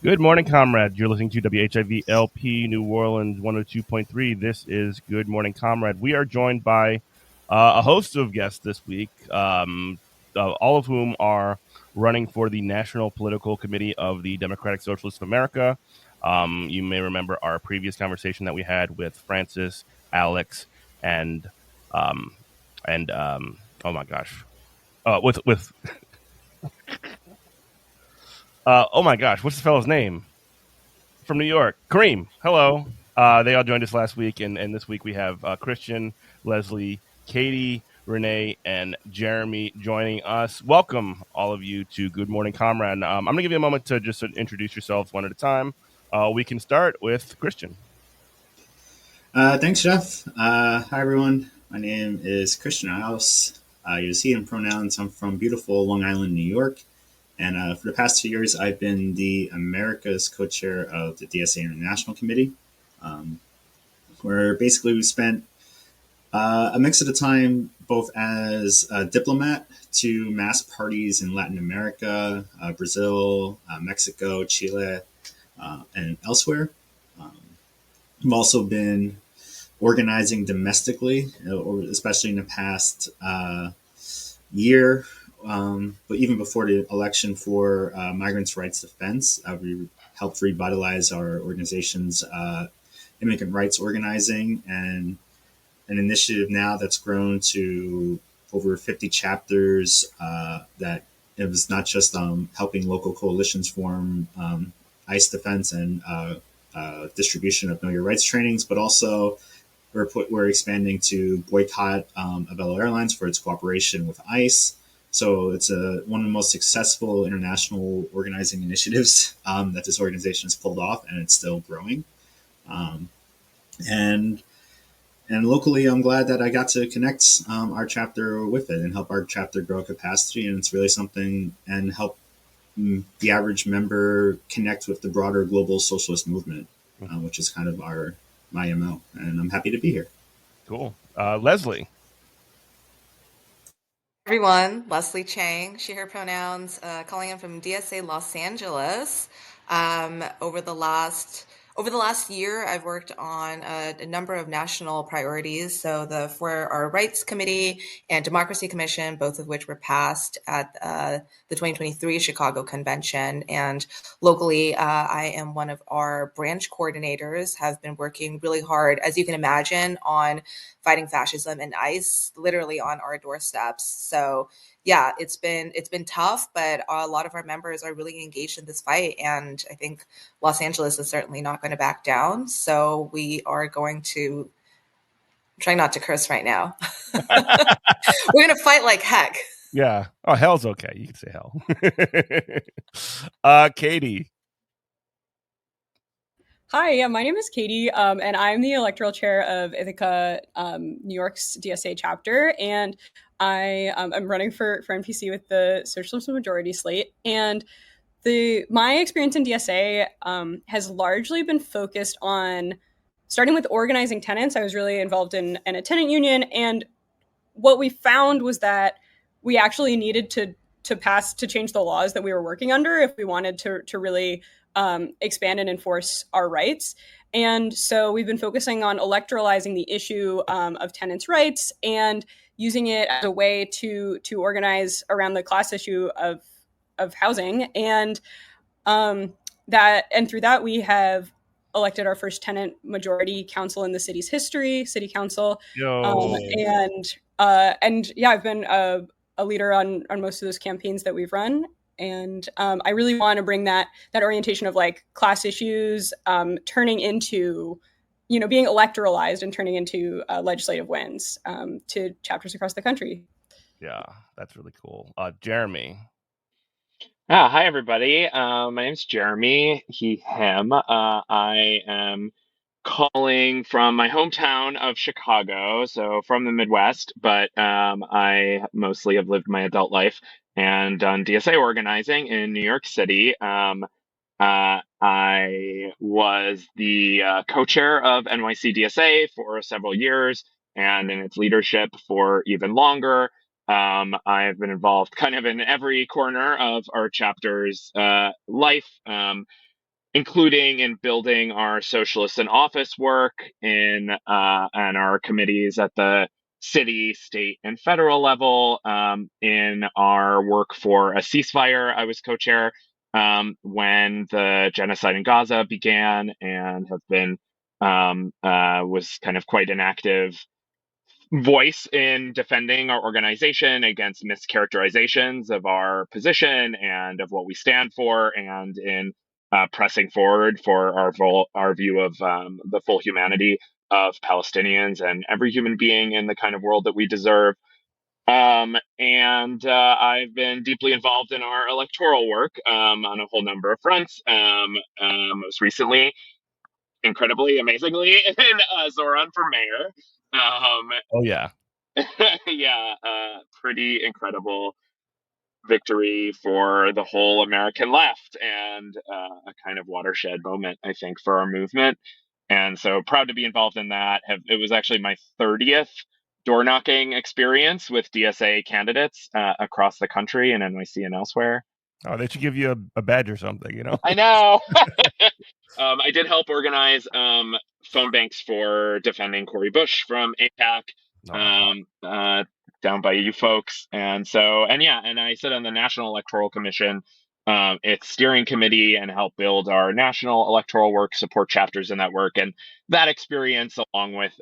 Good morning, comrade. You're listening to WHIV LP New Orleans 102.3. This is Good Morning, Comrade. We are joined by a host of guests this week, all of whom are running for the National Political Committee of the Democratic Socialists of America. You may remember our previous conversation that we had with Francis, Alex, and oh my gosh, with oh my gosh, what's the fellow's name from New York? Kareem. Hello. They all joined us last week, and this week we have Christian, Leslie, Katie, Renee, and Jeremy joining us. Welcome, all of you, to Good Morning, Comrade. I'm going to give you a moment to just introduce yourselves one at a time. We can start with Christian. Thanks, Jeff. Hi, everyone. My name is Christian House. You see in pronouns. I'm from beautiful Long Island, New York. And for the past 2 years, I've been the America's co-chair of the DSA International Committee, where basically we spent a mix of the time both as a diplomat to mass parties in Latin America, Brazil, Mexico, Chile, and elsewhere. I've also been organizing domestically, especially in the past year. But even before the election for migrants' rights defense, we helped revitalize our organization's immigrant rights organizing, and an initiative now that's grown to over 50 chapters that it was not just helping local coalitions form ICE defense and distribution of Know Your Rights trainings, but also we're expanding to boycott Avelo Airlines for its cooperation with ICE. So it's one of the most successful international organizing initiatives that this organization has pulled off, and it's still growing. And locally, I'm glad that I got to connect our chapter with it and help our chapter grow capacity. And it's really something, and help the average member connect with the broader global socialist movement, which is kind of my MO. And I'm happy to be here. Cool. Leslie. Everyone, Leslie Chang, she, her pronouns, calling in from DSA Los Angeles. Over the last year, I've worked on a number of national priorities. So for our Rights Committee and Democracy Commission, both of which were passed at the 2023 Chicago Convention. And locally, I am one of our branch coordinators, have been working really hard, as you can imagine, on fighting fascism and ICE literally on our doorsteps. So yeah, it's been tough, but a lot of our members are really engaged in this fight. And I think Los Angeles is certainly not going to back down. So we are going to try not to curse right now. We're going to fight like heck. Yeah. Oh, hell's okay. You can say hell. Katie. Hi, yeah, my name is Katie, and I'm the electoral chair of Ithaca, New York's DSA chapter, and I'm running for NPC with the Socialist Majority slate. And my experience in DSA has largely been focused on starting with organizing tenants. I was really involved in a tenant union, and what we found was that we actually needed to change the laws that we were working under if we wanted to really expand and enforce our rights. And so we've been focusing on electoralizing the issue of tenants' rights and using it as a way to organize around the class issue of housing. And through that, we have elected our first tenant majority council in the city's history, city council. And yeah, I've been a leader on most of those campaigns that we've run. And I really want to bring that orientation of like class issues turning into being electoralized and turning into legislative wins to chapters across the country. Yeah, that's really cool. Jeremy. Hi, everybody. My name's Jeremy, he, him. I am calling from my hometown of Chicago, so from the Midwest, but I mostly have lived my adult life and done DSA organizing in New York City. I was the co-chair of NYC DSA for several years and in its leadership for even longer. I've been involved kind of in every corner of our chapter's life, including in building our socialist in office work and our committees at the city, state, and federal level. In our work for a ceasefire, I was co-chair when the genocide in Gaza began, and have been was kind of quite an active voice in defending our organization against mischaracterizations of our position and of what we stand for, and in pressing forward for our view of the full humanity of Palestinians and every human being in the kind of world that we deserve. And I've been deeply involved in our electoral work on a whole number of fronts. Most recently, incredibly, amazingly, in Zoran for mayor. Oh yeah. Yeah, pretty incredible victory for the whole American left, and a kind of watershed moment, I think, for our movement. And so proud to be involved in that. It was actually my 30th door knocking experience with DSA candidates across the country in NYC and elsewhere. Oh, they should give you a badge or something, I know. I did help organize phone banks for defending Cori Bush from AIPAC. Down by you folks. And I sit on the National Electoral Commission, its steering committee, and help build our national electoral work, support chapters in that work. And that experience, along with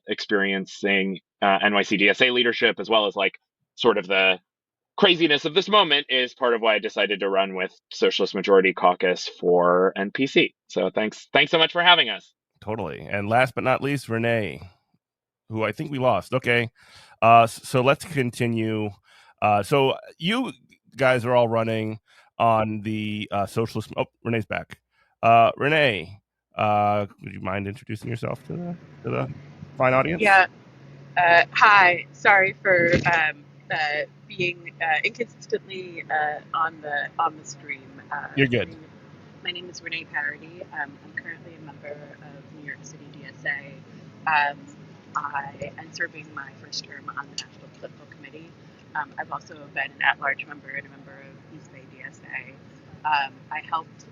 experiencing NYC DSA leadership, as well as like sort of the craziness of this moment, is part of why I decided to run with Socialist Majority Caucus for NPC. So thanks so much for having us. Totally. And last but not least, Renee, who I think we lost. Okay. So let's continue. So you guys are all running on the socialist. Oh, Renee's back. Renee, would you mind introducing yourself to the fine audience? Yeah. Hi. Sorry for being inconsistently on the stream. You're good. My name is Renee P. I'm currently a member of New York City DSA. I am serving my first term on the National Political Committee. I've also been an at-large member and a member of East Bay DSA. I helped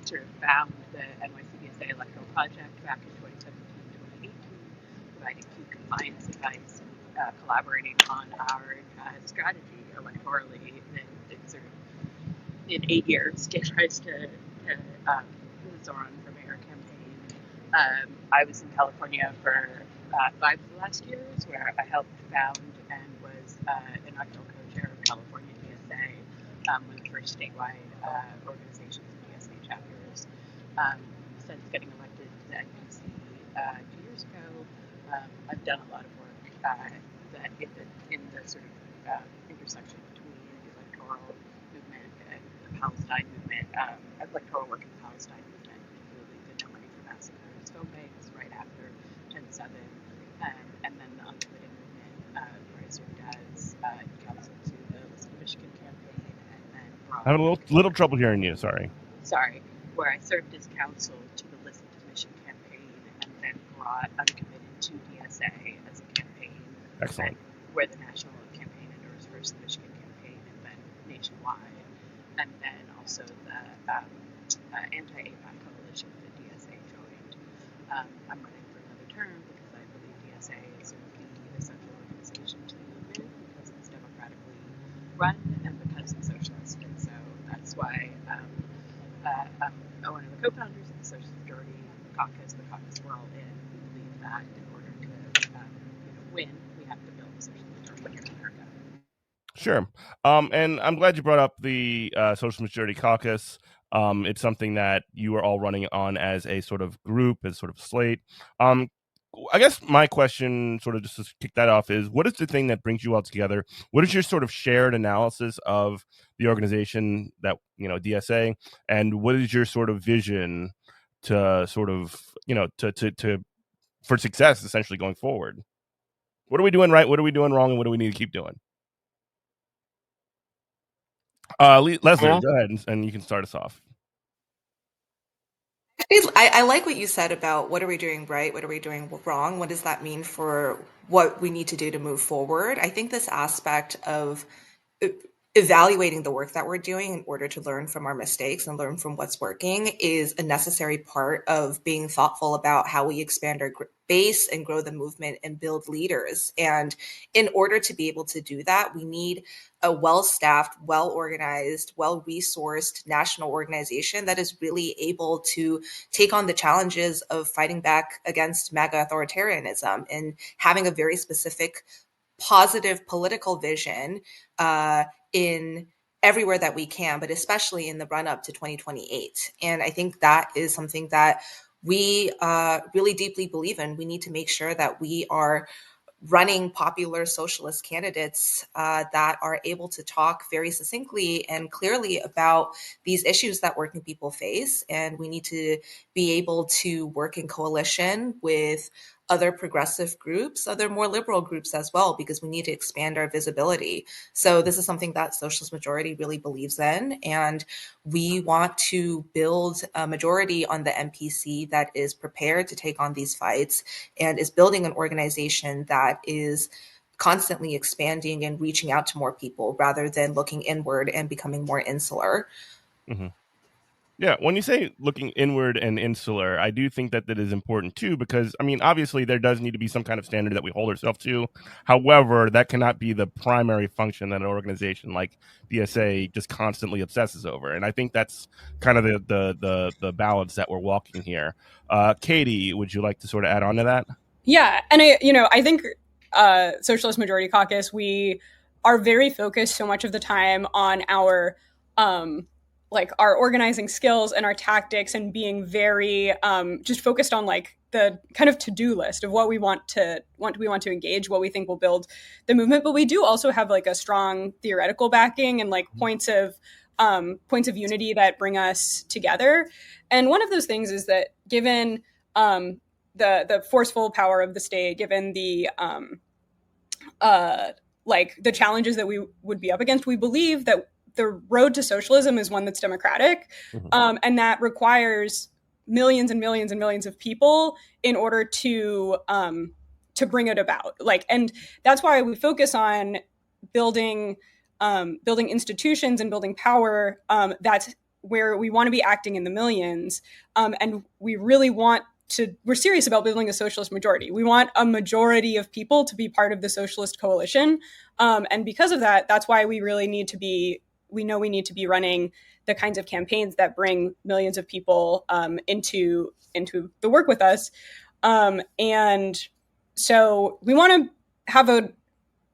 sort of found the NYC DSA Electoral Project back in 2017-2018, providing key compliance advice and collaborating on our strategy electorally in 8 years, gave rise to the Zoran for Mayor campaign. I was in California for 5 of the last years, where I helped found and was inaugural co-chair of California DSA, one of the first statewide organizations of DSA chapters. Since getting elected to the NPC 2 years ago, I've done a lot of work that in the sort of intersection between the electoral movement and the Palestine movement, electoral work in the Palestine movement, particularly the No Money for Massacres phone banks right after 10/7, and then the Uncommitted movement, where I served as counsel to the Listen to Michigan campaign, and then I have a little trouble hearing you. Sorry, where I served as counsel to the Listen to Michigan campaign, and then brought Uncommitted to DSA as a campaign. Excellent. Where the national campaign endorsed first the Michigan campaign, and then nationwide, and then also the anti-APAC coalition that DSA joined. I'm running for another term because I believe DSA is sort of the essential organization to the movement, because it's democratically run and because it's socialist. And so that's why I'm one of the co-founders of the Socialist Majority Caucus, the caucus we're all in. We believe that in order to win, we have to build a socialist majority in America. Sure. And I'm glad you brought up the Socialist Majority Caucus. It's something that you are all running on as a sort of group, as sort of slate. I guess my question, sort of just to kick that off, is what is the thing that brings you all together? What is your sort of shared analysis of the organization that, DSA, and what is your sort of vision to sort of, to for success essentially going forward? What are we doing right? What are we doing wrong? And what do we need to keep doing? Leslie, go ahead and you can start us off. I like what you said about what are we doing right, what are we doing wrong, what does that mean for what we need to do to move forward. I think this aspect of evaluating the work that we're doing in order to learn from our mistakes and learn from what's working is a necessary part of being thoughtful about how we expand our base and grow the movement and build leaders. And in order to be able to do that, we need a well-staffed, well-organized, well-resourced national organization that is really able to take on the challenges of fighting back against MAGA authoritarianism and having a very specific positive political vision in everywhere that we can, but especially in the run up to 2028. And I think that is something that we really deeply believe in. We need to make sure that we are running popular socialist candidates that are able to talk very succinctly and clearly about these issues that working people face. And we need to be able to work in coalition with other progressive groups, other more liberal groups as well, because we need to expand our visibility. So this is something that Socialist Majority really believes in. And we want to build a majority on the NPC that is prepared to take on these fights and is building an organization that is constantly expanding and reaching out to more people rather than looking inward and becoming more insular. Mm-hmm. Yeah, when you say looking inward and insular, I do think that is important too, because, obviously there does need to be some kind of standard that we hold ourselves to. However, that cannot be the primary function that an organization like DSA just constantly obsesses over. And I think that's kind of the balance that we're walking here. Katie, would you like to sort of add on to that? Yeah, and I think Socialist Majority Caucus, we are very focused so much of the time on our our organizing skills and our tactics, and being very just focused on the kind of to-do list of what we want to engage, what we think will build the movement. But we do also have a strong theoretical backing and points of unity that bring us together. And one of those things is that given the forceful power of the state, given the the challenges that we would be up against, we believe that the road to socialism is one that's democratic, and that requires millions and millions and millions of people in order to bring it about. And that's why we focus on building institutions and building power. That's where we want to be acting in the millions, and we really we're serious about building a socialist majority. We want a majority of people to be part of the socialist coalition. And because of that, that's why we need to be running the kinds of campaigns that bring millions of people into the work with us. And so we want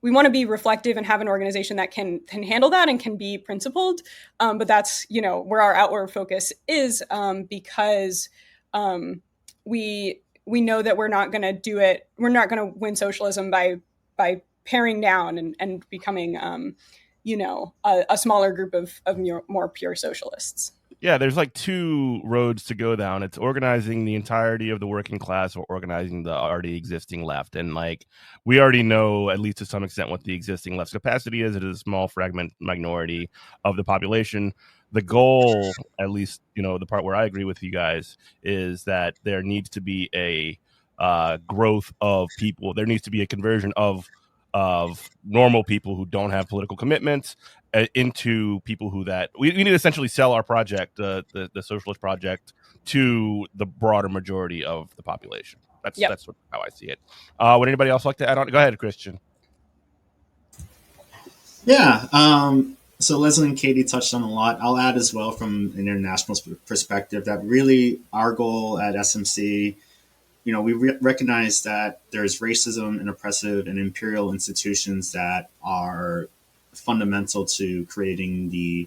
to be reflective and have an organization that can handle that and can be principled. But that's, where our outward focus is, because we know that we're not going to do it. We're not going to win socialism by paring down and becoming, a smaller group of more pure socialists. Yeah, there's two roads to go down. It's organizing the entirety of the working class or organizing the already existing left. And we already know, at least to some extent, what the existing left's capacity is. It is a small fragment minority of the population. The goal, at least, the part where I agree with you guys, is that there needs to be a growth of people. There needs to be a conversion of normal people who don't have political commitments into people who we need to essentially sell our project, the socialist project, to the broader majority of the population. That's how I see it. Would anybody else like to add on? Go ahead, Christian. Yeah. So Leslie and Katie touched on a lot. I'll add as well from an international perspective that really our goal at SMC, we recognize that there's racism and oppressive and imperial institutions that are fundamental to creating the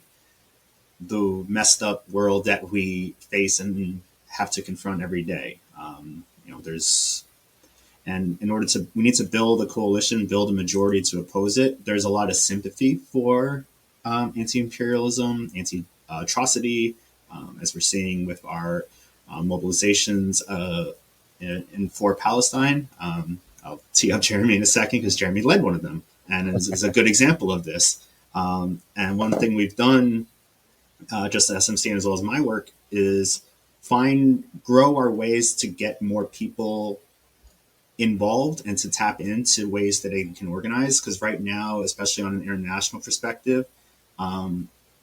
the messed up world that we face and have to confront every day. There's and in order to, we need to build a coalition, build a majority to oppose it. There's a lot of sympathy for anti-imperialism, anti-atrocity, as we're seeing with our mobilizations for Palestine. I'll tee up Jeremy in a second because Jeremy led one of them, and is a good example of this. And one thing we've done, just at SMC as well as my work, is grow our ways to get more people involved and to tap into ways that they can organize. Because right now, especially on an international perspective,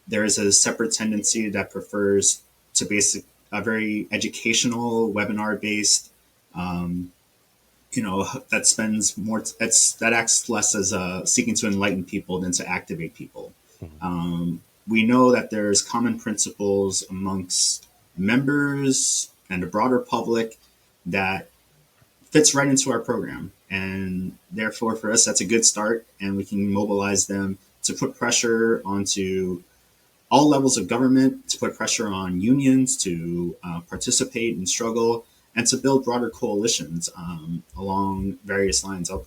there is a separate tendency that prefers to basic a very educational webinar based, that spends more, that acts less as seeking to enlighten people than to activate people. We know that there's common principles amongst members and the broader public that fits right into our program. And therefore, for us, that's a good start. And we can mobilize them to put pressure onto all levels of government, to put pressure on unions to participate and struggle, and to build broader coalitions along various lines. I'll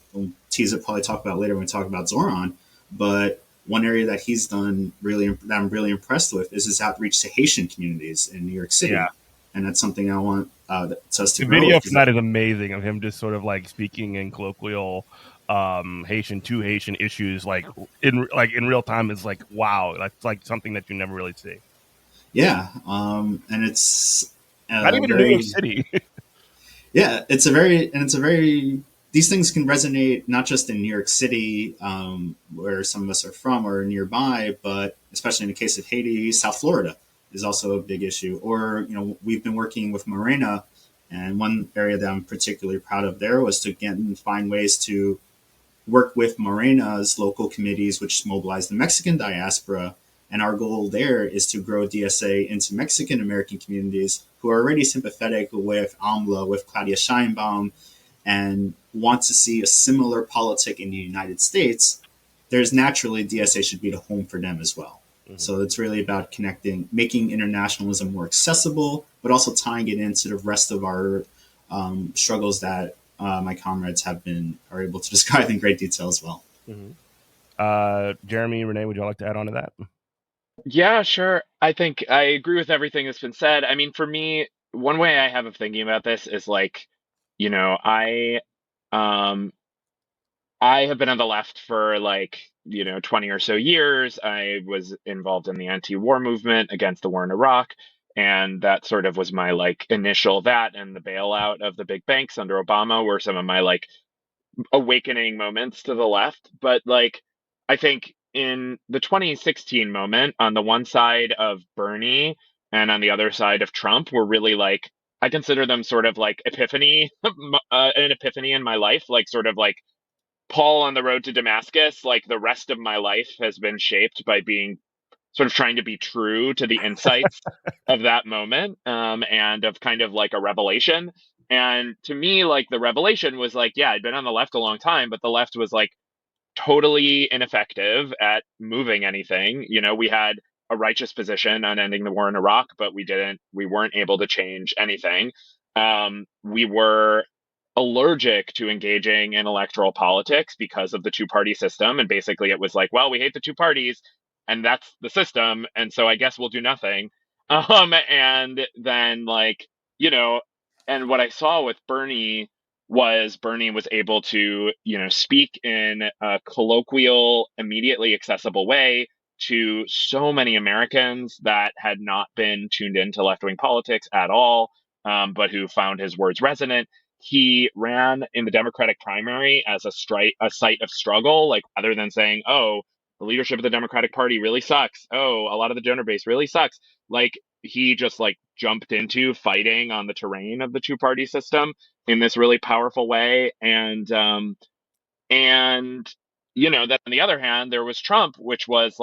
tease it, probably talk about later when we talk about Zoran. But one area that he's done that I'm really impressed with is his outreach to Haitian communities in New York City. Yeah. And that's something I want us to grow. The video from that is amazing, of him just sort of like speaking in colloquial Haitian to Haitian issues, like in real time. Is like, wow, that's like something that you never really see. Yeah, and it's not even in New York City. Yeah, it's a very these things can resonate not just in New York City, where some of us are from or nearby, but especially in the case of Haiti, South Florida is also a big issue. Or, we've been working with Morena, and one area that I'm particularly proud of there was to find ways to work with Morena's local committees, which mobilize the Mexican diaspora. And our goal there is to grow DSA into Mexican American communities who are already sympathetic with AMLA, with Claudia Sheinbaum, and want to see a similar politic in the United States. There's naturally, DSA should be the home for them as well. Mm-hmm. So it's really about connecting, making internationalism more accessible, but also tying it into the rest of our struggles that my comrades are able to describe in great detail as well. Mm-hmm. Jeremy, Renee, would you like to add on to that? Yeah, sure. I think I agree with everything that's been said. I mean, for me, one way I have of thinking about this is like, I have been on the left for 20 or so years. I was involved in the anti-war movement against the war in Iraq. And that sort of was my initial, that and the bailout of the big banks under Obama were some of my awakening moments to the left. But I think in the 2016 moment, on the one side of Bernie and on the other side of Trump, were really I consider them sort of epiphany, an epiphany in my life, sort of Paul on the road to Damascus. The rest of my life has been shaped by being sort of trying to be true to the insights of that moment, and of kind of a revelation. And to me, the revelation was yeah, I'd been on the left a long time, but the left was totally ineffective at moving anything. We had a righteous position on ending the war in Iraq, but we weren't able to change anything. We were allergic to engaging in electoral politics because of the two-party system. And basically it was well, we hate the two parties and that's the system. And so I guess we'll do nothing. And then and what I saw with Bernie was able to, speak in a colloquial, immediately accessible way to so many Americans that had not been tuned into left-wing politics at all, but who found his words resonant. He ran in the Democratic primary as a site of struggle, other than saying, oh, the leadership of the Democratic Party really sucks. Oh, a lot of the donor base really sucks. He just jumped into fighting on the terrain of the two-party system in this really powerful way. And then on the other hand, there was Trump, which was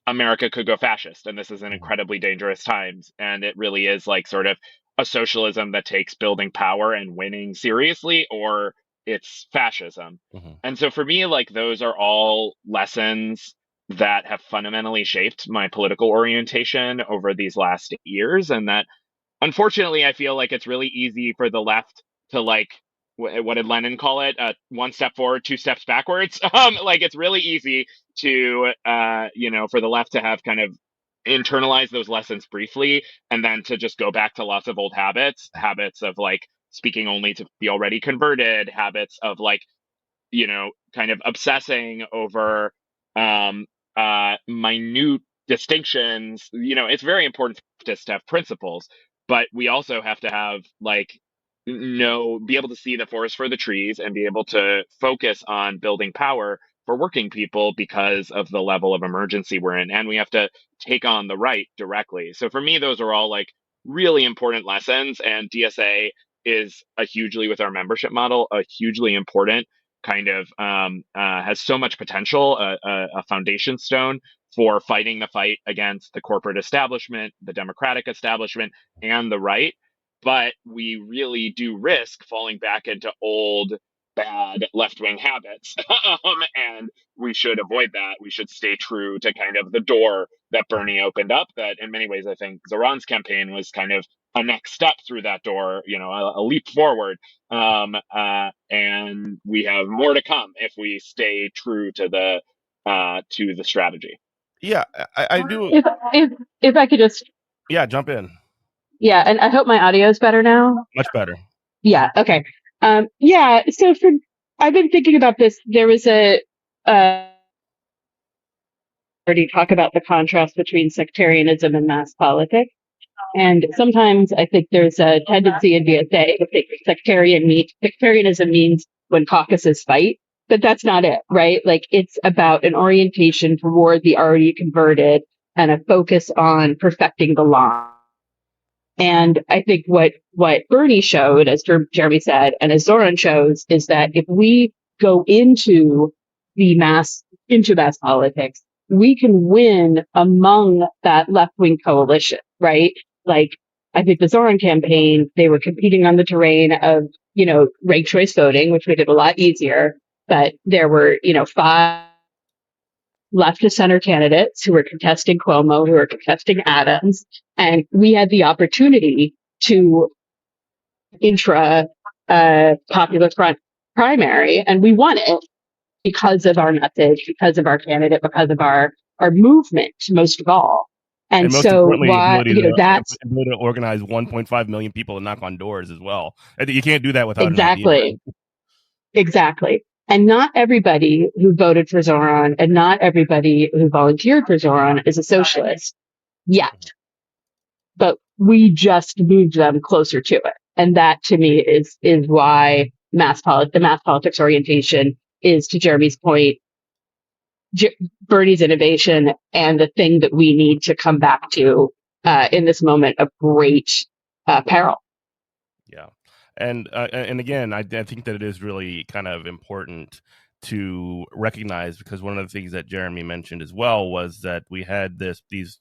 America could go fascist, and this is an incredibly dangerous times. And it really is sort of a socialism that takes building power and winning seriously, or it's fascism. Mm-hmm. And so for me, those are all lessons that have fundamentally shaped my political orientation over these last years, and that unfortunately I feel like it's really easy for the left to like what did Lenin call it? One step forward, two steps backwards. Like it's really easy to for the left to have kind of internalize those lessons briefly and then to just go back to lots of old habits of like speaking only to the already converted, habits of like kind of obsessing over um, minute distinctions. It's very important to have principles, but we also have to have like be able to see the forest for the trees and be able to focus on building power for working people because of the level of emergency we're in, and we have to take on the right directly. So for me, those are all like really important lessons, and DSA is a hugely, with our membership model, a hugely important kind of has so much potential, a foundation stone for fighting the fight against the corporate establishment, the democratic establishment, and the right. But we really do risk falling back into old, bad left-wing habits. And we should avoid that. We should stay true to kind of the door that Bernie opened up, that in many ways I think Zoran's campaign was kind of a next step through that door, a leap forward. And we have more to come if we stay true to the strategy. Yeah, I do. If I could just Jump in. Yeah, and I hope my audio is better now. Much better. Yeah. Okay. So I've been thinking about this. There was already talk about the contrast between sectarianism and mass politics. And sometimes I think there's a tendency in DSA to think sectarianism means when caucuses fight, but that's not it, right? Like it's about an orientation toward the already converted and a focus on perfecting the line. And I think what Bernie showed, as Jeremy said, and as Zoran shows, is that if we go into mass politics, we can win among that left-wing coalition, right? Like, I think the Zoran campaign, they were competing on the terrain of, ranked choice voting, which made it a lot easier. But there were, 5 left to center candidates who were contesting Cuomo, who were contesting Adams. And we had the opportunity to popular front primary, and we won it because of our message, because of our candidate, because of our movement, most of all. And most so importantly, why, that's ability to organize 1.5 million people and knock on doors as well. You can't do that without exactly. an idea. Exactly. And not everybody who voted for Zoran and not everybody who volunteered for Zoran is a socialist yet. But we just moved them closer to it. And that to me is why the mass politics orientation is, to Jeremy's point, Bernie's innovation and the thing that we need to come back to in this moment of great peril. Yeah. And again, I think that it is really kind of important to recognize, because one of the things that Jeremy mentioned as well was that we had these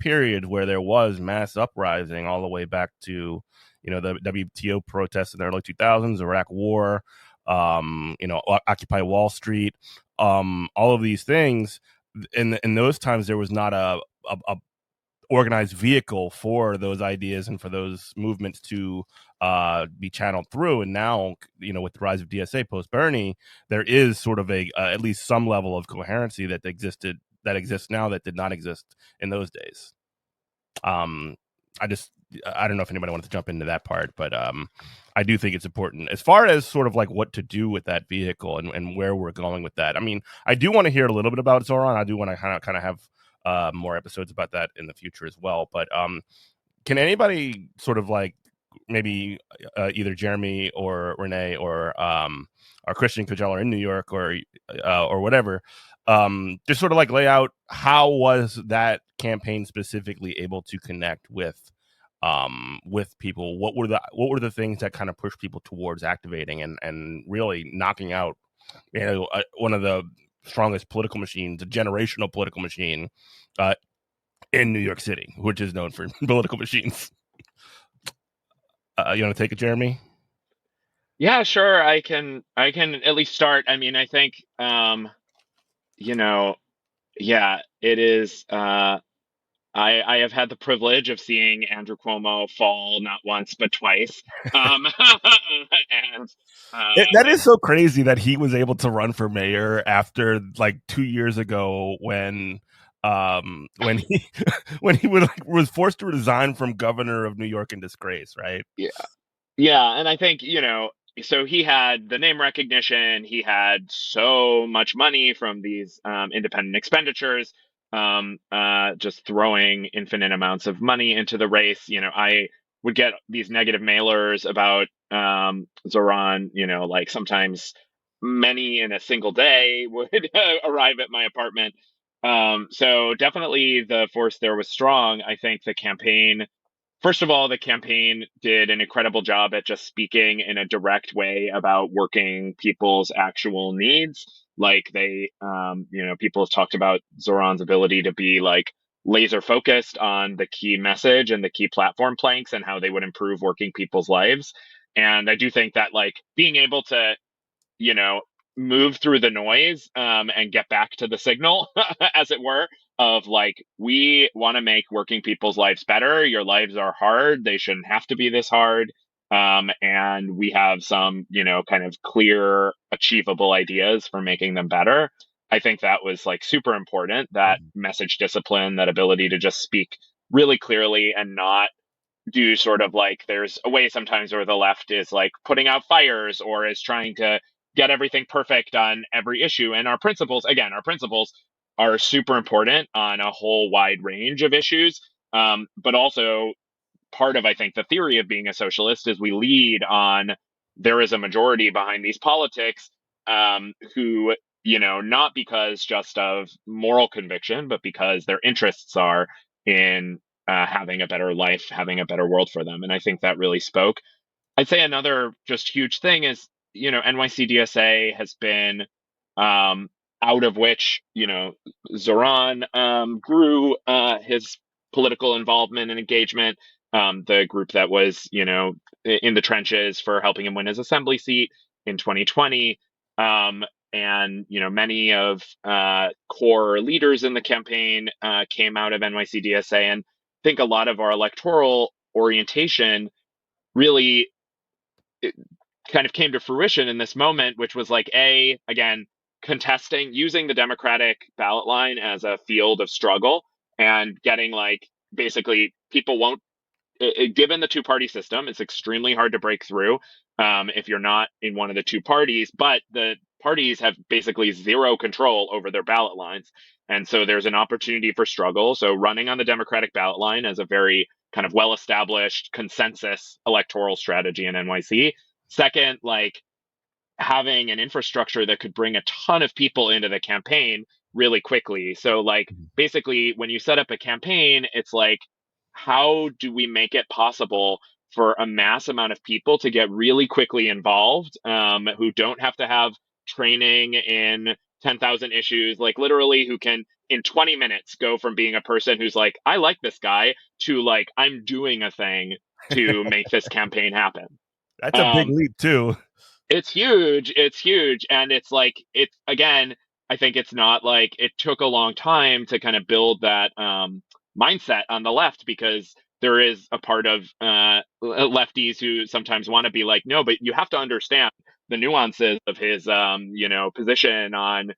periods where there was mass uprising all the way back to the WTO protests in the early 2000s, Iraq War, Occupy Wall Street, all of these things. In those times, there was not a organized vehicle for those ideas and for those movements to be channeled through. And now, with the rise of DSA post Bernie, there is sort of at least some level of coherency that exists now that did not exist in those days. I don't know if anybody wants to jump into that part, but I do think it's important as far as sort of like what to do with that vehicle and where we're going with that. I mean, I do want to hear a little bit about Zoran. I do want to kind of have more episodes about that in the future as well. But can anybody sort of like maybe either Jeremy or Renee or Christian, because y'all are in New York or whatever, just sort of like lay out how was that campaign specifically able to connect with people? What were the things that kind of pushed people towards activating and really knocking out one of the strongest political machines, a generational political machine in New York City, which is known for political machines. You want to take it, Jeremy? Yeah, sure. I can at least start. I mean, I think Yeah, it is. I have had the privilege of seeing Andrew Cuomo fall not once but twice. And That is so crazy that he was able to run for mayor after like 2 years ago when he when he was forced to resign from governor of New York in disgrace, right? yeah, yeah, and I think, so he had the name recognition, he had so much money from these independent expenditures, just throwing infinite amounts of money into the race. I would get these negative mailers about Zoran, like sometimes many in a single day would arrive at my apartment. So definitely the force there was strong. I think the campaign First of all, the campaign did an incredible job at just speaking in a direct way about working people's actual needs. Like people have talked about Zoran's ability to be like laser focused on the key message and the key platform planks and how they would improve working people's lives. And I do think that like being able to you know, move through the noise and get back to the signal, as it were, of like, we want to make working people's lives better. Your lives are hard. They shouldn't have to be this hard. And we have some, kind of clear, achievable ideas for making them better. I think that was like super important, that message discipline, that ability to just speak really clearly and not do sort of like there's a way sometimes where the left is like putting out fires or is trying to get everything perfect on every issue. And our principles are super important on a whole wide range of issues. But also part of, I think, the theory of being a socialist is we lead on there is a majority behind these politics who, not because just of moral conviction, but because their interests are in having a better life, having a better world for them. And I think that really spoke. I'd say another just huge thing is, NYCDSA has been out of which, Zoran grew his political involvement and engagement. The group that was, in the trenches for helping him win his assembly seat in 2020. And, many of core leaders in the campaign came out of NYCDSA. And I think a lot of our electoral orientation really kind of came to fruition in this moment, which was like, again, contesting, using the Democratic ballot line as a field of struggle and getting like basically people won't, given the two-party system, it's extremely hard to break through if you're not in one of the two parties, but the parties have basically zero control over their ballot lines. And so there's an opportunity for struggle. So running on the Democratic ballot line as a very kind of well-established consensus electoral strategy in NYC. Second, like having an infrastructure that could bring a ton of people into the campaign really quickly. So like basically when you set up a campaign, it's like, how do we make it possible for a mass amount of people to get really quickly involved, who don't have to have training in 10,000 issues, like literally who can in 20 minutes go from being a person who's like, I like this guy, to like, I'm doing a thing to make this campaign happen. That's a big leap too. It's huge. It's huge. And it's like, it's again, I think it's not like it took a long time to kind of build that mindset on the left, because there is a part of lefties who sometimes want to be like, no, but you have to understand the nuances of his, position on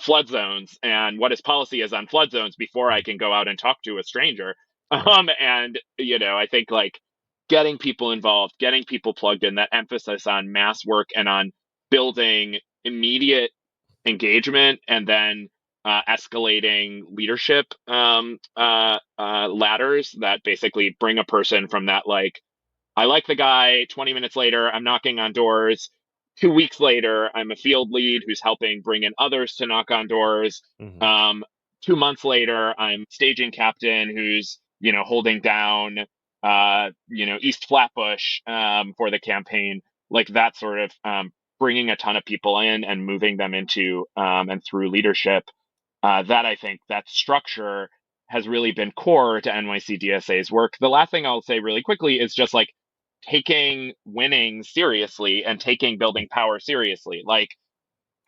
flood zones and what his policy is on flood zones before I can go out and talk to a stranger. And, I think like, getting people involved, getting people plugged in, that emphasis on mass work and on building immediate engagement and then escalating leadership ladders that basically bring a person from that, like, I like the guy, 20 minutes later, I'm knocking on doors. 2 weeks later, I'm a field lead who's helping bring in others to knock on doors. 2 months later, I'm staging captain who's, holding down East Flatbush for the campaign, like that sort of bringing a ton of people in and moving them into and through leadership. That I think that structure has really been core to NYCDSA's work. The last thing I'll say really quickly is just like taking winning seriously and taking building power seriously. Like,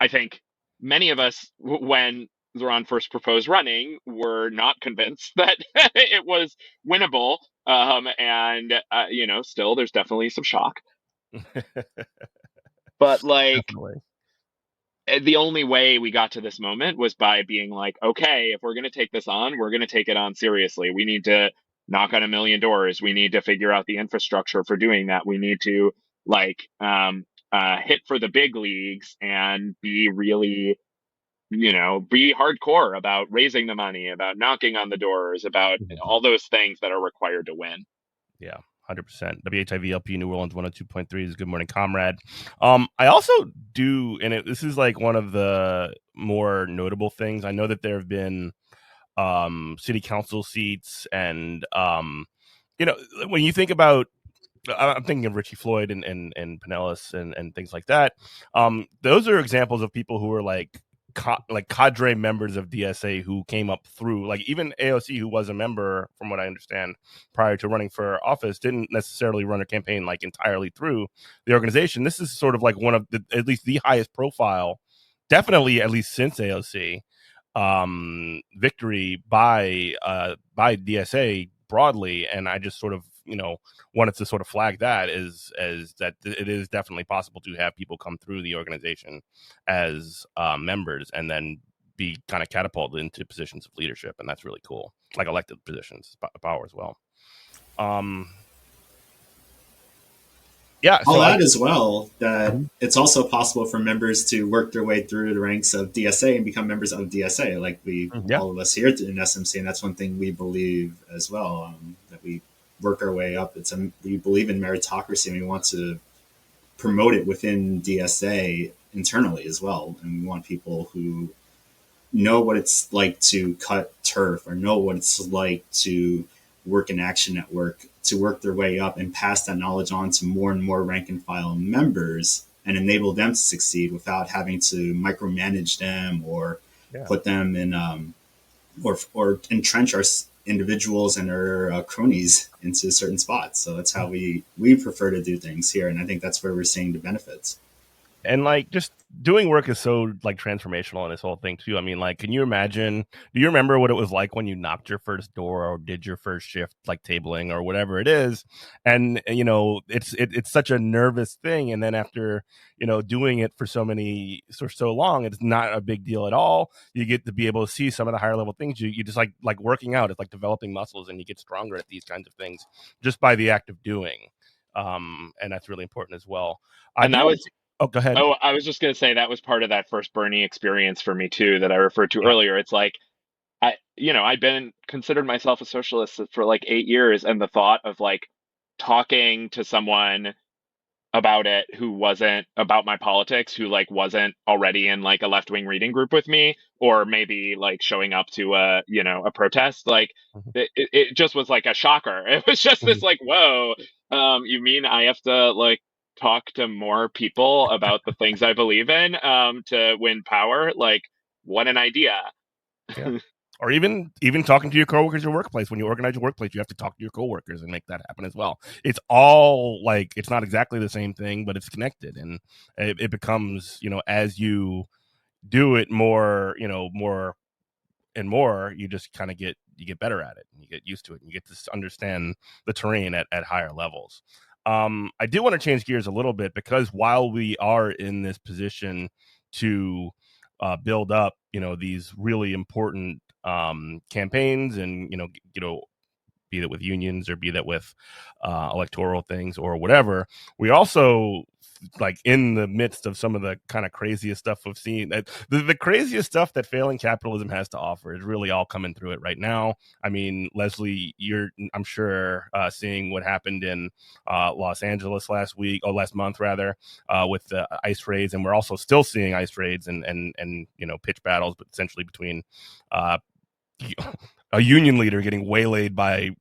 I think many of us, when Zoran first proposed running were not convinced that it was winnable. And still there's definitely some shock. But like, Definitely. the only way we got to this moment was by being like, okay, if we're going to take this on, we're going to take it on seriously. We need to knock on a million doors. We need to figure out the infrastructure for doing that. We need to hit for the big leagues and be really, be hardcore about raising the money, about knocking on the doors, about all those things that are required to win. Yeah. 100%. WHIVLP New Orleans 102.3 is Good Morning Comrade. I also do, and this is like one of the more notable things. I know that there have been city council seats, and when you think about, I'm thinking of Richie Floyd and Pinellas and things like that. Those are examples of people who are like cadre members of DSA who came up through, like even AOC, who was a member, from what I understand, prior to running for office, didn't necessarily run a campaign like entirely through the organization. This is sort of like one of the, at least the highest profile, definitely at least since AOC, victory by DSA broadly. And I just sort of, wanted to sort of flag that as that it is definitely possible to have people come through the organization as members and then be kind of catapulted into positions of leadership. And that's really cool, like elected positions, power as well. Yeah, I'll add as well that it's also possible for members to work their way through the ranks of DSA and become members of DSA, like all of us here in SMC, and that's one thing we believe as well, that we work our way up. We believe in meritocracy, and we want to promote it within DSA internally as well, and we want people who know what it's like to cut turf or know what it's like to work in Action Network, to work their way up and pass that knowledge on to more and more rank and file members and enable them to succeed without having to micromanage them or put them in or entrench our individuals and our cronies into certain spots. So that's how we prefer to do things here, and I think that's where we're seeing the benefits. And like, just doing work is so like transformational in this whole thing too. I mean, like, can you imagine, do you remember what it was like when you knocked your first door or did your first shift, like tabling or whatever it is? And it's such a nervous thing. And then after, doing it for so long, it's not a big deal at all. You get to be able to see some of the higher level things. You just like working out. It's like developing muscles, and you get stronger at these kinds of things just by the act of doing. And that's really important as well. And that was, oh, go ahead. Oh, I was just going to say that was part of that first Bernie experience for me too, that I referred to earlier. It's like, I've been considered myself a socialist for like 8 years, and the thought of like talking to someone about it who wasn't about my politics, who like wasn't already in like a left-wing reading group with me, or maybe like showing up to a protest, like it just was like a shocker. It was just this like, whoa, you mean I have to like talk to more people about the things I believe in to win power? Like, what an idea. Yeah. Or even talking to your coworkers at your workplace. When you organize your workplace, you have to talk to your coworkers and make that happen as well. It's all like, it's not exactly the same thing, but it's connected, and it becomes, as you do it more, more and more, you just kind of get better at it, and you get used to it, and you get to understand the terrain at higher levels. I do want to change gears a little bit, because while we are in this position to build up, these really important campaigns, and be that with unions or be that with electoral things or whatever, we also, like, in the midst of some of the kind of craziest stuff we've seen, the craziest stuff that failing capitalism has to offer is really all coming through it right now. I mean, Leslie, I'm sure seeing what happened in Los Angeles last month rather, with the ICE raids, and we're also still seeing ICE raids and pitch battles, but essentially between a union leader getting waylaid by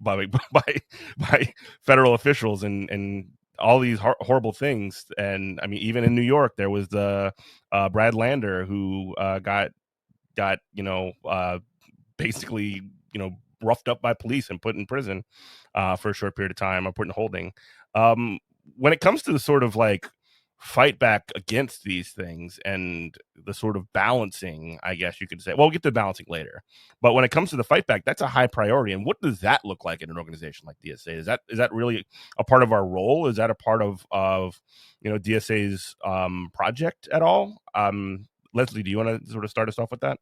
federal officials and all these horrible things. And I mean, even in New York, there was the Brad Lander who got basically roughed up by police and put in prison for a short period of time, or put in holding. When it comes to the sort of like fight back against these things and the sort of balancing, I guess you could say. Well, we'll get to balancing later. But when it comes to the fight back, that's a high priority. And what does that look like in an organization like DSA? Is that really a part of our role? Is that a part of DSA's project at all? Leslie, do you want to sort of start us off with that?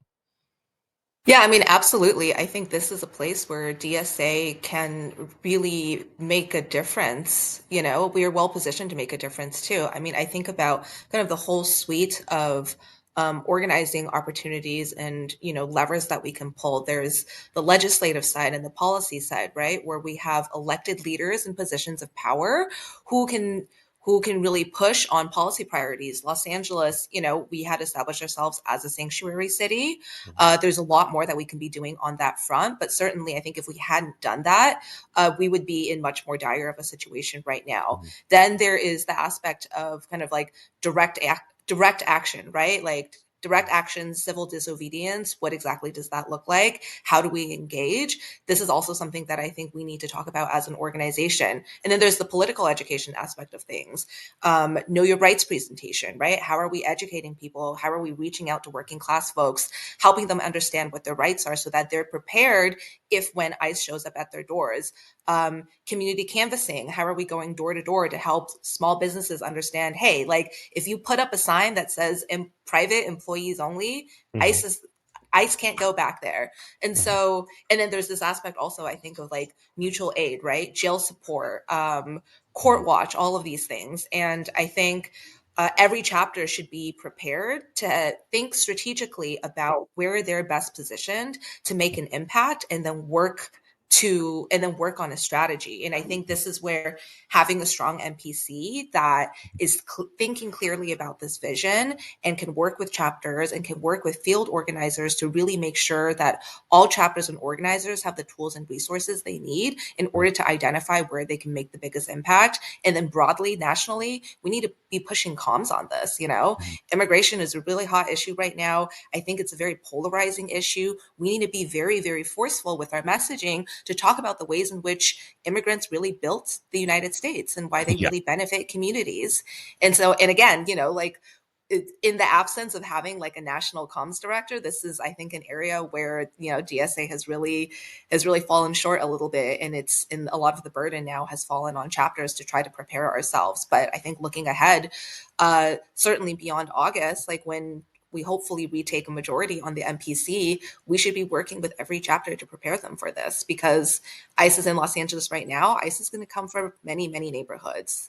Yeah, I mean, absolutely. I think this is a place where DSA can really make a difference. We are well positioned to make a difference too. I mean, I think about kind of the whole suite of organizing opportunities and, levers that we can pull. There's the legislative side and the policy side, right? Where we have elected leaders in positions of power who can really push on policy priorities. Los Angeles, we had established ourselves as a sanctuary city. There's a lot more that we can be doing on that front, but certainly I think if we hadn't done that, we would be in much more dire of a situation right now. Then there is the aspect of kind of like direct action, right? Like direct action, civil disobedience. What exactly does that look like? How do we engage? This is also something that I think we need to talk about as an organization. And then there's the political education aspect of things. Know your rights presentation, right? How are we educating people? How are we reaching out to working class folks, helping them understand what their rights are so that they're prepared if when ICE shows up at their doors? Community canvassing. How are we going door to door to help small businesses understand, hey, like if you put up a sign that says private employees only, ICE can't go back there. And so, and then there's this aspect also, I think, of like mutual aid, right? Jail support, court watch, all of these things. And I think every chapter should be prepared to think strategically about where they're best positioned to make an impact and then work on a strategy. And I think this is where having a strong NPC that is thinking clearly about this vision and can work with chapters and can work with field organizers to really make sure that all chapters and organizers have the tools and resources they need in order to identify where they can make the biggest impact. And then broadly, nationally, we need to be pushing comms on this. Immigration is a really hot issue right now. I think it's a very polarizing issue. We need to be very, very forceful with our messaging to talk about the ways in which immigrants really built the United States and why they really benefit communities. And so, and again, like in the absence of having like a national comms director, this is, I think, an area where, DSA has really fallen short a little bit. And a lot of the burden now has fallen on chapters to try to prepare ourselves. But I think looking ahead, certainly beyond August, like when we hopefully retake a majority on the NPC, we should be working with every chapter to prepare them for this, because ICE is in Los Angeles right now. ICE is going to come from many, many neighborhoods.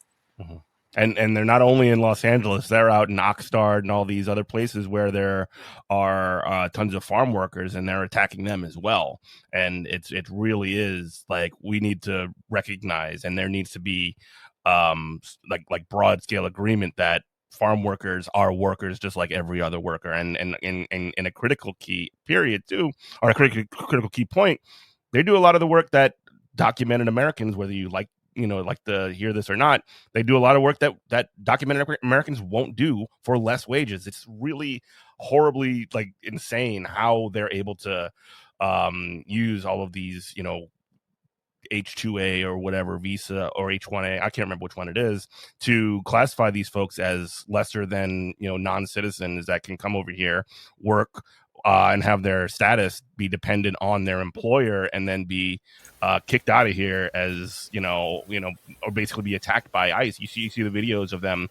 And they're not only in Los Angeles, they're out in Oxnard and all these other places where there are tons of farm workers, and they're attacking them as well. And it really is like we need to recognize, and there needs to be like broad scale agreement that farm workers are workers just like every other worker. And in a critical key period too, or a critical key point, they do a lot of the work that documented Americans, whether you like to hear this or not, they do a lot of work that documented Americans won't do for less wages. It's really horribly like insane how they're able to use all of these, H-2A or whatever visa or H-1A, I can't remember which one it is, to classify these folks as lesser than, non-citizens that can come over here, work, and have their status be dependent on their employer, and then be kicked out of here as or basically be attacked by ICE. You see the videos of them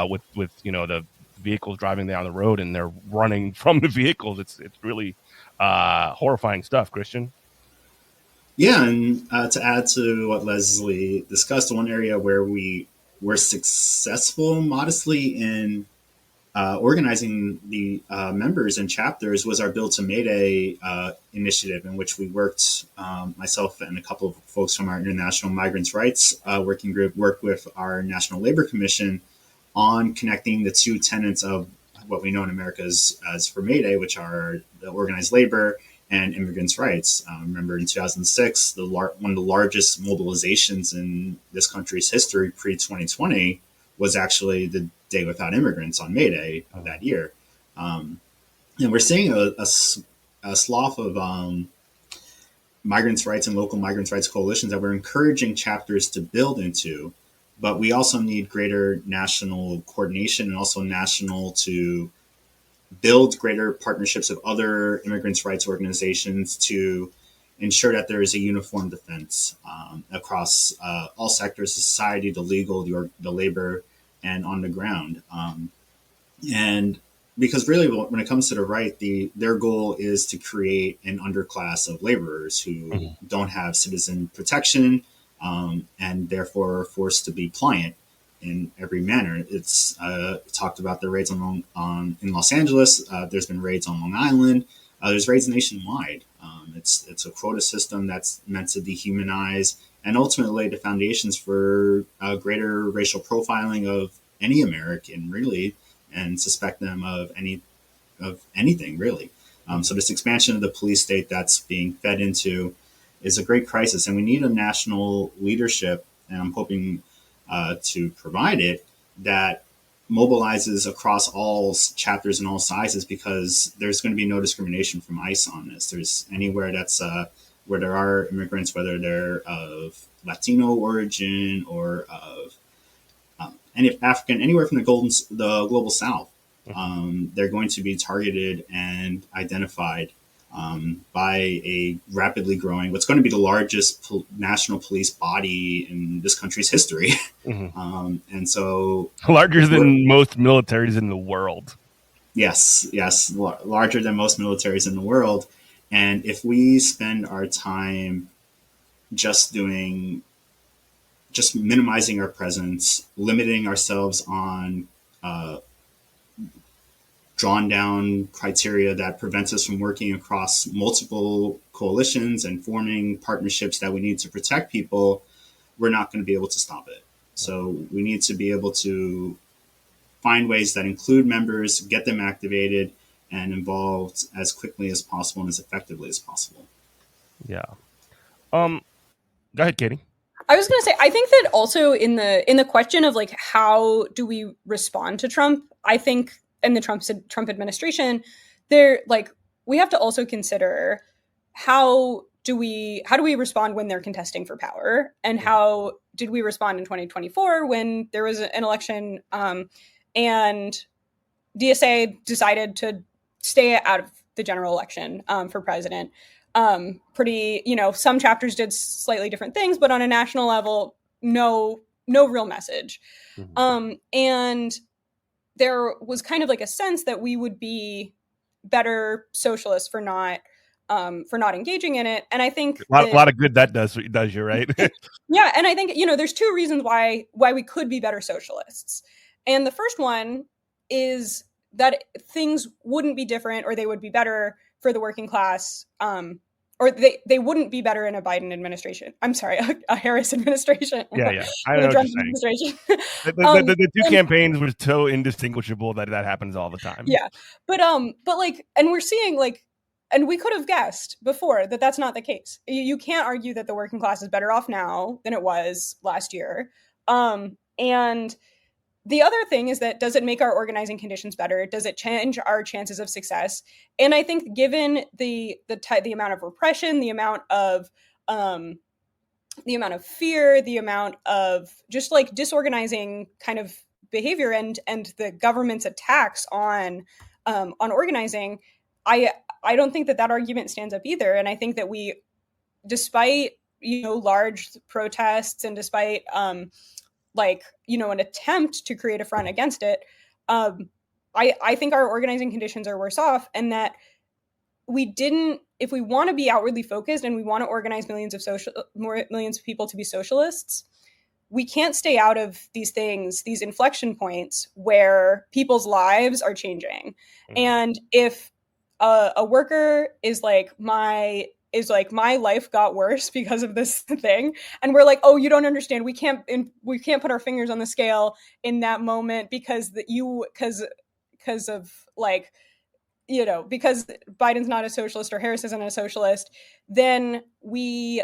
with the vehicles driving down the road, and they're running from the vehicles. It's really horrifying stuff, Christian. Yeah, and to add to what Leslie discussed, one area where we were successful modestly in organizing the members and chapters was our Build to Mayday initiative, in which we worked, myself and a couple of folks from our International Migrants' Rights Working Group worked with our National Labor Commission on connecting the two tenets of what we know in America as for Mayday, which are the organized labor and immigrants' rights. Remember, in 2006, one of the largest mobilizations in this country's history pre-2020 was actually the Day Without Immigrants on May Day of that year. And we're seeing a swath of migrants' rights and local migrants' rights coalitions that we're encouraging chapters to build into but we also need greater national coordination and also national to build greater partnerships of other immigrants' rights organizations to ensure that there is a uniform defense across all sectors of society, the legal, the labor, and on the ground. And because really, when it comes to the right, their goal is to create an underclass of laborers who don't have citizen protection and therefore are forced to be pliant in every manner. It's talked about the raids in Los Angeles. There's been raids on Long Island. There's raids nationwide. It's a quota system that's meant to dehumanize and ultimately lay the foundations for greater racial profiling of any American, really, and suspect them of anything, really. So this expansion of the police state that's being fed into is a great crisis, and we need a national leadership, and I'm hoping to provide it, that mobilizes across all chapters and all sizes, because there's going to be no discrimination from ICE on this. There's anywhere that's where there are immigrants, whether they're of Latino origin or of any African, anywhere from the global South, they're going to be targeted and identified by a rapidly growing, what's going to be the largest national police body in this country's history. And so larger than most militaries in the world. Yes, larger than most militaries in the world. And if we spend our time just minimizing our presence, limiting ourselves on drawn down criteria that prevents us from working across multiple coalitions and forming partnerships that we need to protect people, we're not going to be able to stop it. So we need to be able to find ways that include members, get them activated and involved as quickly as possible and as effectively as possible. Yeah. Go ahead, Katie. I was going to say, I think that also in the question of like, how do we respond to Trump? I think in the Trump administration, we have to also consider how do we respond when they're contesting for power, and how did we respond in 2024 when there was an election and DSA decided to stay out of the general election for president. Some chapters did slightly different things, but on a national level, no real message. And there was kind of like a sense that we would be better socialists for not engaging in it. And I think a lot of good that does you, right? Yeah, and I think there's two reasons why we could be better socialists. And the first one is that things wouldn't be different, or they would be better for the working class, or they wouldn't be better in a Biden administration. I'm sorry, a Harris administration. Yeah. I know what you're saying. The two campaigns were so indistinguishable that happens all the time. Yeah, but and we're seeing and we could have guessed before that that's not the case. You can't argue that the working class is better off now than it was last year. And the other thing is that, does it make our organizing conditions better? Does it change our chances of success? And I think given the amount of repression, the amount of fear, the amount of just disorganizing kind of behavior and the government's attacks on organizing, I don't think that argument stands up either. And I think that we, despite large protests and despite an attempt to create a front against it, I think our organizing conditions are worse off, and that if we want to be outwardly focused and we want to organize millions of people to be socialists, we can't stay out of these inflection points where people's lives are changing. And if a worker is like, my life got worse because of this thing, and we're like, oh, you don't understand, we can't put our fingers on the scale in that moment because Biden's not a socialist or Harris isn't a socialist, then we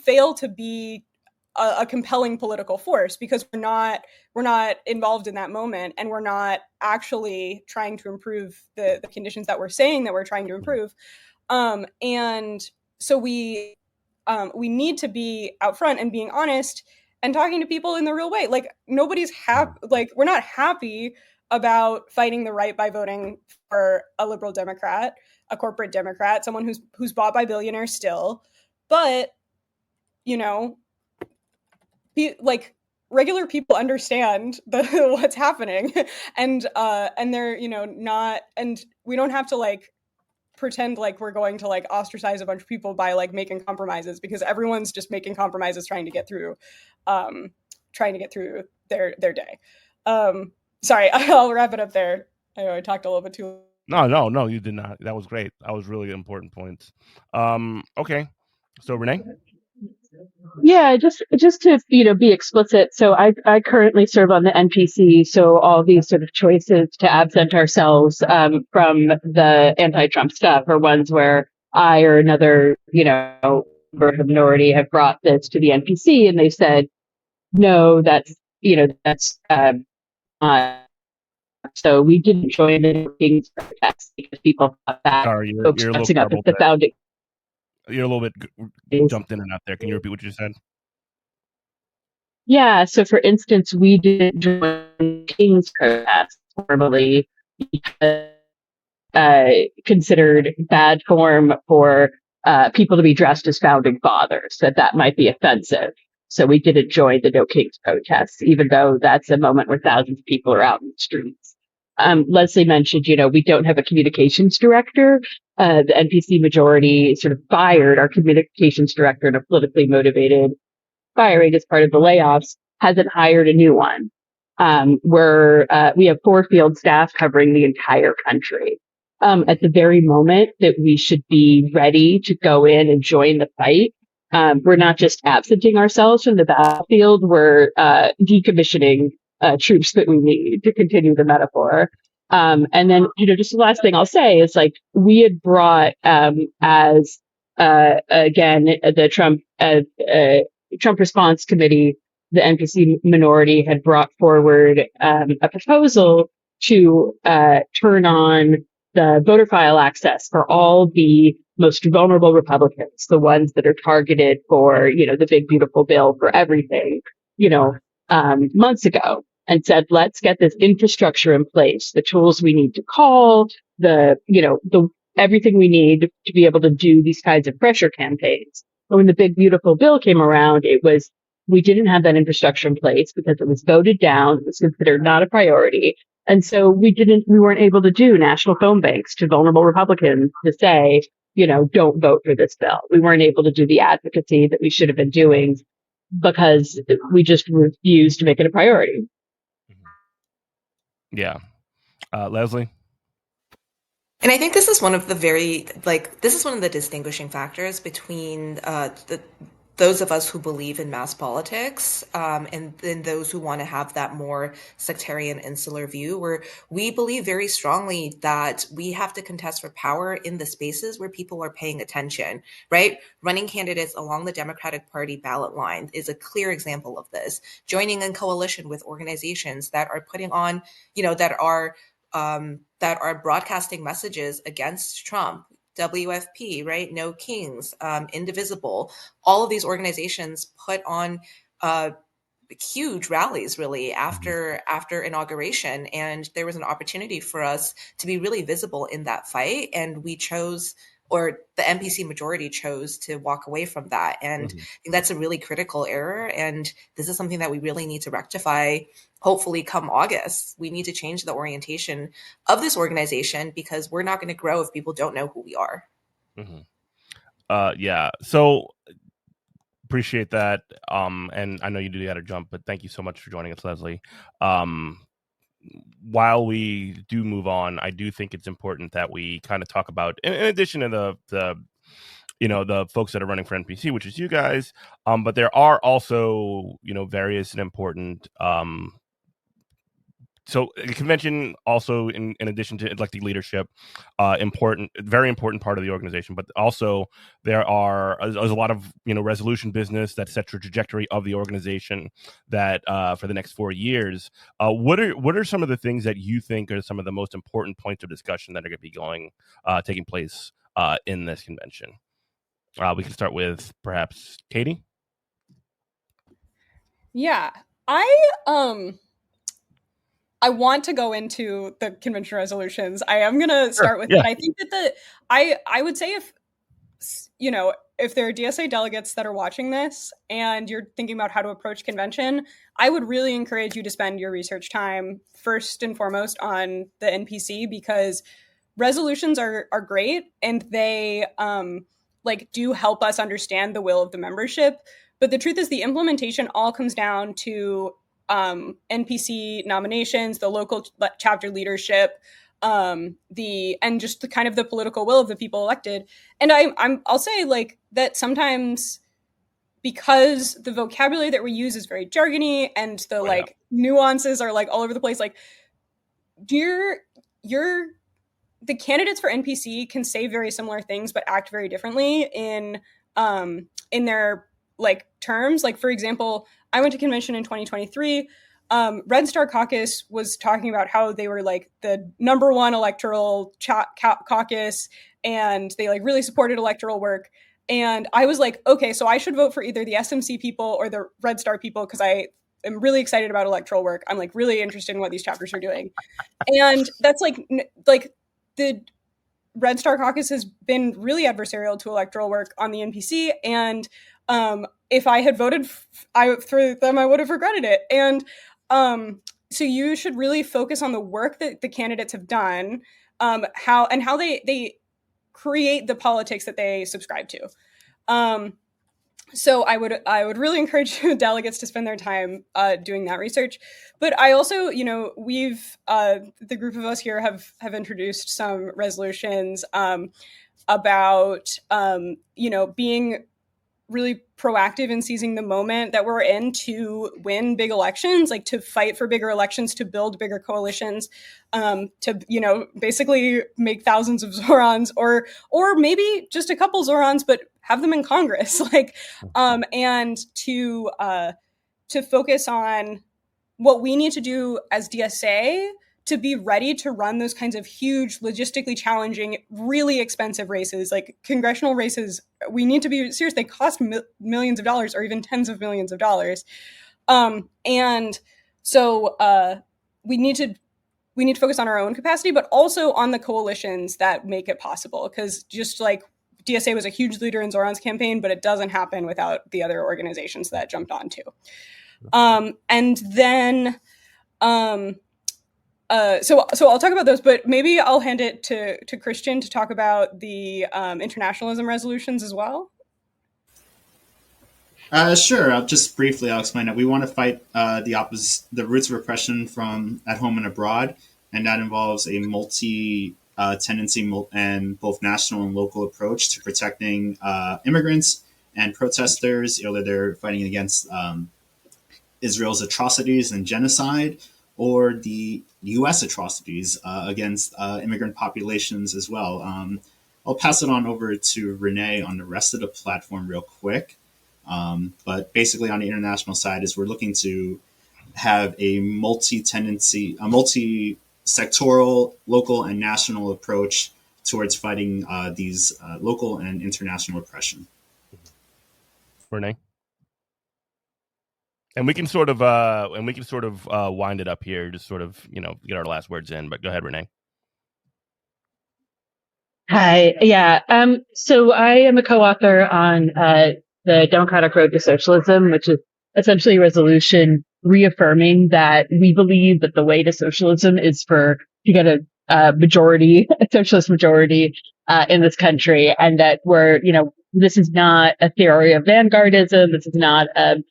fail to be a compelling political force, because we're not involved in that moment, and we're not actually trying to improve the conditions that we're saying that we're trying to improve. And so we we need to be out front and being honest and talking to people in the real way. Like nobody's we're not happy about fighting the right by voting for a liberal Democrat, a corporate Democrat, someone who's bought by billionaires still. But, you know, regular people understand what's happening, and they're, you know, not, and we don't have to like pretend like we're going to like ostracize a bunch of people by like making compromises, because everyone's just making compromises trying to get through their day. Sorry, I'll wrap it up there. I know I talked a little bit too. No, you did not. That was great. That was really important points. Okay, so Renee. Yeah, just to, you know, be explicit. So I currently serve on the NPC. So all these sort of choices to absent ourselves from the anti-Trump stuff are ones where I or another, you know, member of the minority have brought this to the NPC, and they said, no, that's not. So we didn't join the King's protest because people thought that Sorry, folks you're a little dressing up as garbled the there. founding. You're a little bit jumped in and out there. Can you repeat what you said? Yeah. So, for instance, we didn't join King's protest formally because considered bad form for people to be dressed as founding fathers, that might be offensive. So we didn't join the No Kings protests, even though that's a moment where thousands of people are out in the streets. Leslie mentioned, you know, we don't have a communications director. The NPC majority sort of fired our communications director in a politically motivated firing as part of the layoffs, hasn't hired a new one. We have 4 field staff covering the entire country. At the very moment that we should be ready to go in and join the fight, we're not just absenting ourselves from the battlefield, we're decommissioning troops that we need, to continue the metaphor. And then, you know, just the last thing I'll say is, like, we had brought, as again, the Trump Response Committee, the NPC minority had brought forward a proposal to turn on the voter file access for all the most vulnerable Republicans, the ones that are targeted for, you know, the big, beautiful bill for everything, you know, months ago, and said, let's get this infrastructure in place, the tools we need to call, everything we need to be able to do these kinds of pressure campaigns. But when the big, beautiful bill came around, we didn't have that infrastructure in place because it was voted down. It was considered not a priority. And so we weren't able to do national phone banks to vulnerable Republicans to say, you know, don't vote for this bill. We weren't able to do the advocacy that we should have been doing because we just refused to make it a priority. Yeah. Leslie? And I think this is one of the distinguishing factors between those of us who believe in mass politics and then those who want to have that more sectarian, insular view, where we believe very strongly that we have to contest for power in the spaces where people are paying attention, right? Running candidates along the Democratic Party ballot line is a clear example of this. Joining in coalition with organizations that are putting on, that are broadcasting messages against Trump, WFP, right? No Kings, Indivisible. All of these organizations put on huge rallies really after inauguration, and there was an opportunity for us to be really visible in that fight, and we chose, or the NPC majority chose, to walk away from that. And I think that's a really critical error, and this is something that we really need to rectify. Hopefully come August, we need to change the orientation of this organization because we're not going to grow if people don't know who we are. Yeah. So appreciate that. And I know you do got to jump, but thank you so much for joining us, Leslie. While we do move on, I do think it's important that we kind of talk about, in addition to the folks that are running for NPC, which is you guys, but there are also, various and important, so the convention also, in addition to electing leadership, very important part of the organization, but also there's a lot of resolution business that sets the trajectory of the organization that for the next 4 years. What are some of the things that you think are some of the most important points of discussion that are going to be taking place in this convention? We can start with perhaps Katie. Yeah, I want to go into the convention resolutions. I am going to start with, Yeah. but I think that I would say if there are DSA delegates that are watching this and you're thinking about how to approach convention, I would really encourage you to spend your research time first and foremost on the NPC, because resolutions are great and they do help us understand the will of the membership. But the truth is, the implementation all comes down to NPC nominations, the local chapter leadership, and just the kind of the political will of the people elected. And I'll say that sometimes, because the vocabulary that we use is very jargony and the nuances are all over the place, the candidates for NPC can say very similar things but act very differently in their terms. For example, I went to convention in 2023. Red Star Caucus was talking about how they were the number one electoral caucus, and they really supported electoral work. And I was okay, so I should vote for either the SMC people or the Red Star people, because I am really excited about electoral work. I'm really interested in what these chapters are doing. And that's the Red Star Caucus has been really adversarial to electoral work on the NPC, and if I had voted for them, I would have regretted it. And so you should really focus on the work that the candidates have done, how they create the politics that they subscribe to. So I would really encourage delegates to spend their time doing that research. But I also, we've the group of us here have introduced some resolutions about being really proactive in seizing the moment that we're in to win big elections, to fight for bigger elections, to build bigger coalitions, to basically make thousands of Zorons, or maybe just a couple Zorons, but have them in Congress, and to focus on what we need to do as DSA to be ready to run those kinds of huge, logistically challenging, really expensive races. Congressional races, we need to be serious. They cost millions of dollars, or even tens of millions of dollars. And so we need to focus on our own capacity, but also on the coalitions that make it possible. Because just DSA was a huge leader in Zoran's campaign, but it doesn't happen without the other organizations that jumped on too. And then, so I'll talk about those, but maybe I'll hand it to Christian to talk about the internationalism resolutions as well. Sure. I'll just briefly explain it. We want to fight the roots of repression from at home and abroad, and that involves a multi-tendency and both national and local approach to protecting immigrants and protesters, whether they're fighting against Israel's atrocities and genocide, or the U.S. atrocities against immigrant populations as well. I'll pass it on over to Renee on the rest of the platform real quick. But basically on the international side is we're looking to have a multi-sectoral, local and national approach towards fighting these local and international oppression. Renee? And we can sort of wind it up here, just sort of, get our last words in, but go ahead, Renee. Hi. Yeah. So I am a co-author on the Democratic Road to Socialism, which is essentially a resolution reaffirming that we believe that the way to socialism is to get a socialist majority in this country, and that this is not a theory of vanguardism. This is not an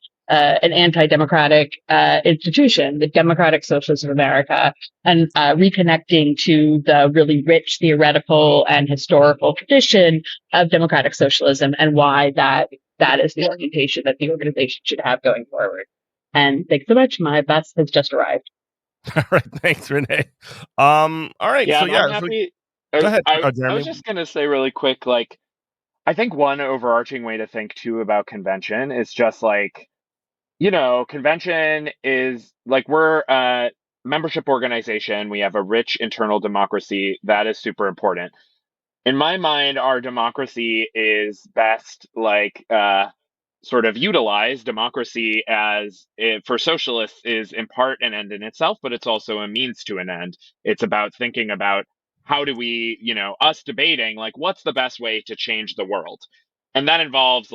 anti-democratic institution, the Democratic Socialists of America, and reconnecting to the really rich theoretical and historical tradition of democratic socialism, and why that is the orientation that the organization should have going forward. And thanks so much. My bus has just arrived. All right, thanks, Renee. All right, yeah, so yeah, I'm happy. Go ahead, I Jeremy. was just gonna say really quick, I think one overarching way to think too about convention is just convention is we're a membership organization. We have a rich internal democracy that is super important. in my mind, our democracy is best sort of utilize democracy as for socialists is in part an end in itself, but it's also a means to an end. It's about thinking about how do we, us debating like what's the best way to change the world. And that involves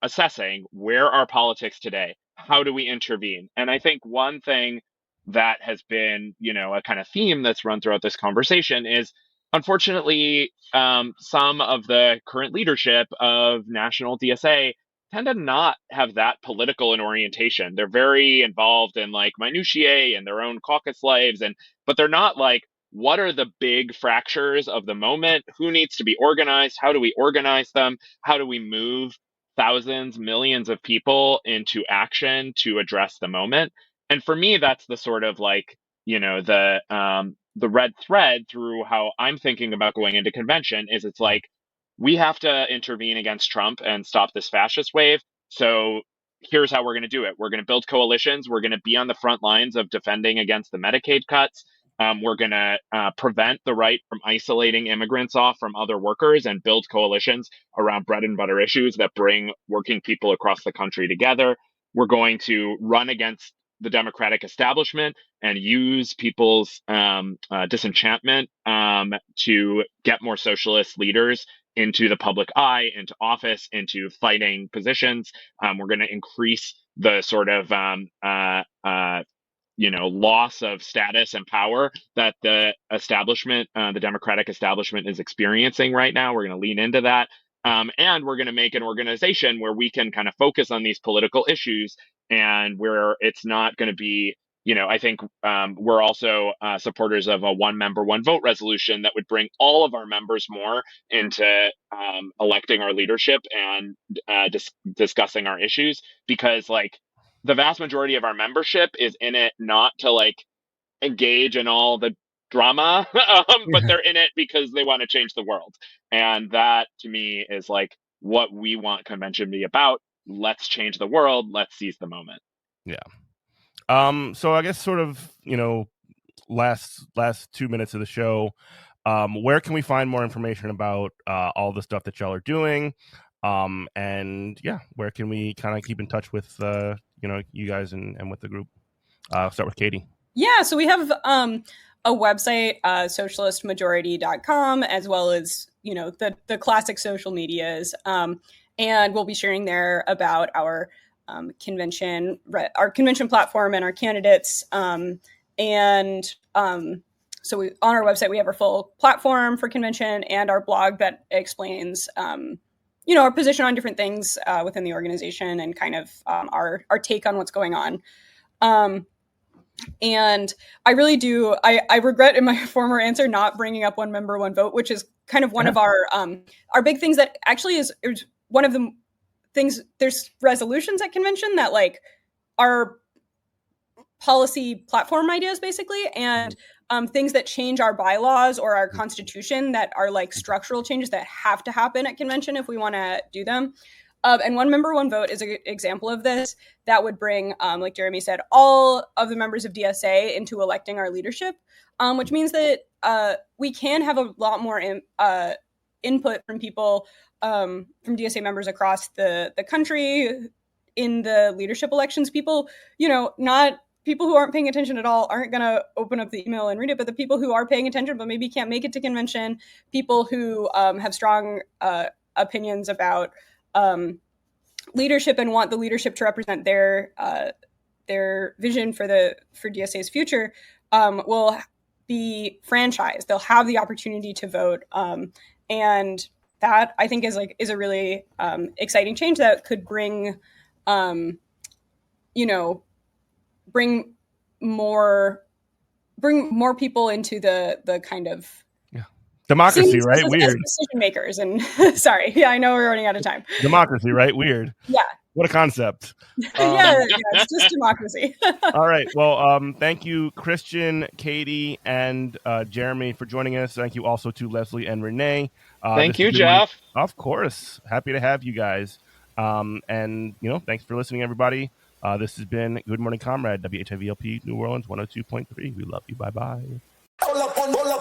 assessing where are politics today? How do we intervene? And I think one thing that has been, a kind of theme that's run throughout this conversation is unfortunately, some of the current leadership of national DSA tend to not have that political an orientation. They're very involved in like minutiae and their own caucus lives, but they're not like, what are the big fractures of the moment? Who needs to be organized? How do we organize them? How do we move thousands, millions of people into action to address the moment? And for me, that's the sort of like, the red thread through how I'm thinking about going into convention is it's like, we have to intervene against Trump and stop this fascist wave. So here's how we're going to do it. We're going to build coalitions. We're going to be on the front lines of defending against the Medicaid cuts. We're going to prevent the right from isolating immigrants off from other workers and build coalitions around bread and butter issues that bring working people across the country together. We're going to run against the Democratic establishment and use people's disenchantment to get more socialist leaders into the public eye, into office, into fighting positions. We're going to increase the sort of loss of status and power that the establishment, the Democratic establishment, is experiencing right now. We're going to lean into that. And we're going to make an organization where we can kind of focus on these political issues and where it's not going to be, I think we're also supporters of a one member, one vote resolution that would bring all of our members more into electing our leadership and discussing our issues, because like the vast majority of our membership is in it not to like engage in all the drama, but they're in it because they want to change the world. And that to me is like what we want convention to be about. Let's change the world. Let's seize the moment. Yeah. So I guess sort of, last 2 minutes of the show, where can we find more information about all the stuff that y'all are doing? And yeah, where can we kind of keep in touch with, you guys and with the group? I'll start with Katie. Yeah, so we have a website, socialistmajority.com, as well as, the classic social medias. And we'll be sharing there about our convention platform and our candidates. So on our website, we have our full platform for convention and our blog that explains, our position on different things within the organization and kind of our take on what's going on. And I really do, I regret in my former answer not bringing up one member, one vote, which is kind of one of our big things that actually is one of the things. There's resolutions at convention that like are policy platform ideas basically, and things that change our bylaws or our constitution that are like structural changes that have to happen at convention if we want to do them. And one member, one vote is an example of this that would bring, like Jeremy said, all of the members of DSA into electing our leadership, which means that we can have a lot more input from people, from DSA members across the country in the leadership elections. People, not people who aren't paying attention at all aren't going to open up the email and read it, but the people who are paying attention but maybe can't make it to convention, people who have strong opinions about leadership and want the leadership to represent their vision for DSA's future, will be franchised. They'll have the opportunity to vote, and that I think is a really exciting change that could bring more people into the kind of democracy, right? Weird. Decision makers. And sorry, yeah, I know we're running out of time. Democracy, right? Weird. Yeah. What a concept. Yeah, it's just democracy. All right. Well, thank you, Christian, Katie, and Jeremy for joining us. Thank you also to Leslie and Renee. Thank you, Jeff. Of course. Happy to have you guys. And, thanks for listening, everybody. This has been Good Morning Comrade, WHIVLP New Orleans 102.3. We love you. Bye-bye. on,